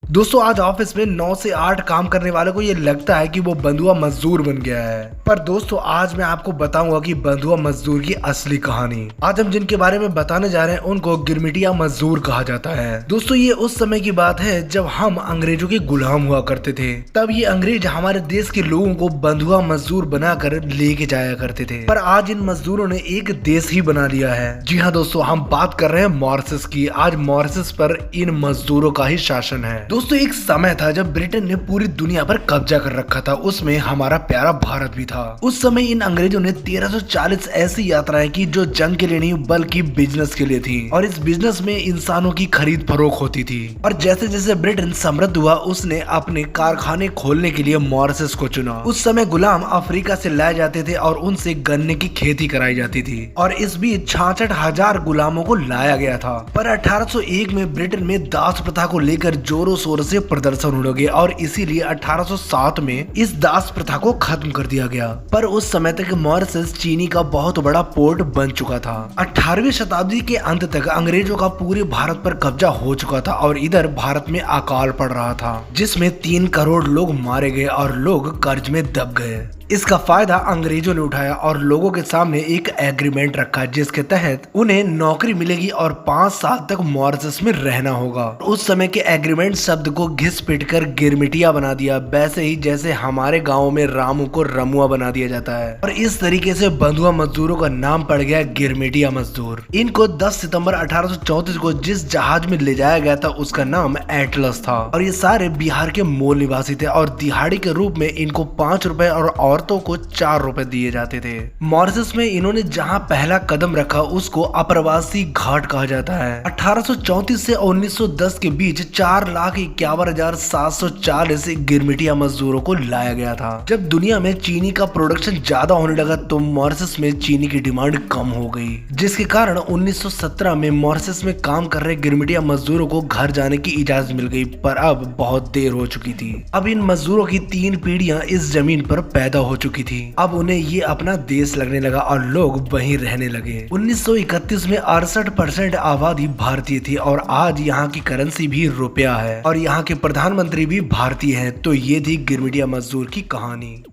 दोस्तों आज ऑफिस में 9 से 8 काम करने वालों को ये लगता है कि वो बंधुआ मजदूर बन गया है। पर दोस्तों आज मैं आपको बताऊंगा कि बंधुआ मजदूर की असली कहानी। आज हम जिनके बारे में बताने जा रहे हैं उनको गिरमिटिया मजदूर कहा जाता है। दोस्तों ये उस समय की बात है जब हम अंग्रेजों के गुलाम हुआ करते थे। तब ये अंग्रेज हमारे देश के लोगों को बंधुआ मजदूर बनाकर लेके जाया करते थे। पर आज इन मजदूरों ने एक देश ही बना लिया है। जी हाँ दोस्तों, हम बात कर रहे हैं मॉरिशस की। आज मॉरिशस पर इन मजदूरों का ही शासन है। दोस्तों एक समय था जब ब्रिटेन ने पूरी दुनिया पर कब्जा कर रखा था, उसमें हमारा प्यारा भारत भी था। उस समय इन अंग्रेजों ने 1340 ऐसी यात्राएं की जो जंग के लिए नहीं बल्कि बिजनेस के लिए थी, और इस बिजनेस में इंसानों की खरीद फरोख्त होती थी। और जैसे जैसे ब्रिटेन समृद्ध हुआ उसने अपने कारखाने खोलने के लिए मॉरिशस को चुना। उस समय गुलाम अफ्रीका से लाए जाते थे और उनसे गन्ने की खेती कराई जाती थी, और इस बीच 66,000 गुलामों को लाया गया था। पर 1801 में ब्रिटेन में दास प्रथा को लेकर जोरों शोरों से प्रदर्शन होने लगे और इसीलिए 1807 में इस दास प्रथा को खत्म कर दिया गया। पर उस समय तक मॉरिशस चीनी का बहुत बड़ा पोर्ट बन चुका था। 18वीं शताब्दी के अंत तक अंग्रेजों का पूरे भारत पर कब्जा हो चुका था और इधर भारत में अकाल पड़ रहा था, जिसमें 3 करोड़ लोग मारे गए और लोग कर्ज में दब गए। इसका फायदा अंग्रेजों ने उठाया और लोगों के सामने एक एग्रीमेंट रखा जिसके तहत उन्हें नौकरी मिलेगी और 5 साल तक मॉरिशस में रहना होगा। उस समय के एग्रीमेंट शब्द को घिस पिट कर गिरमिटिया बना दिया, वैसे ही जैसे हमारे गाँव में रामू को रमुआ बना दिया जाता है। और इस तरीके से बंधुआ मजदूरों का नाम पड़ गया गिरमिटिया मजदूर। इनको 10 सितंबर 1834 को जिस जहाज में ले जाया गया था उसका नाम एटलस था, और ये सारे बिहार के मूल निवासी थे और दिहाड़ी के रूप में इनको 5 रुपए और औरतों को 4 रुपए दिए जाते थे। मॉरिशस में इन्होंने जहां पहला कदम रखा उसको अप्रवासी घाट कहा जाता है। 1834 से 1910 के बीच 4,51,740 गिरमिटिया मजदूरों को लाया गया था। जब दुनिया में चीनी का प्रोडक्शन ज्यादा होने लगा तो मॉरिशस में चीनी की डिमांड कम हो गई, जिसके कारण 1917 में मॉरिशस में काम कर रहे गिरमिटिया मजदूरों को घर जाने की इजाजत मिल गई। पर अब बहुत देर हो चुकी थी। अब इन मजदूरों की 3 पीढ़ियां इस जमीन पर पैदा हो चुकी थी। अब उन्हें ये अपना देश लगने लगा और लोग वहीं रहने लगे। 1931 में 68% आबादी भारतीय थी और आज यहाँ की करेंसी भी रुपया है और यहाँ के प्रधानमंत्री भी भारतीय हैं। तो ये थी गिरमिटिया मजदूर की कहानी।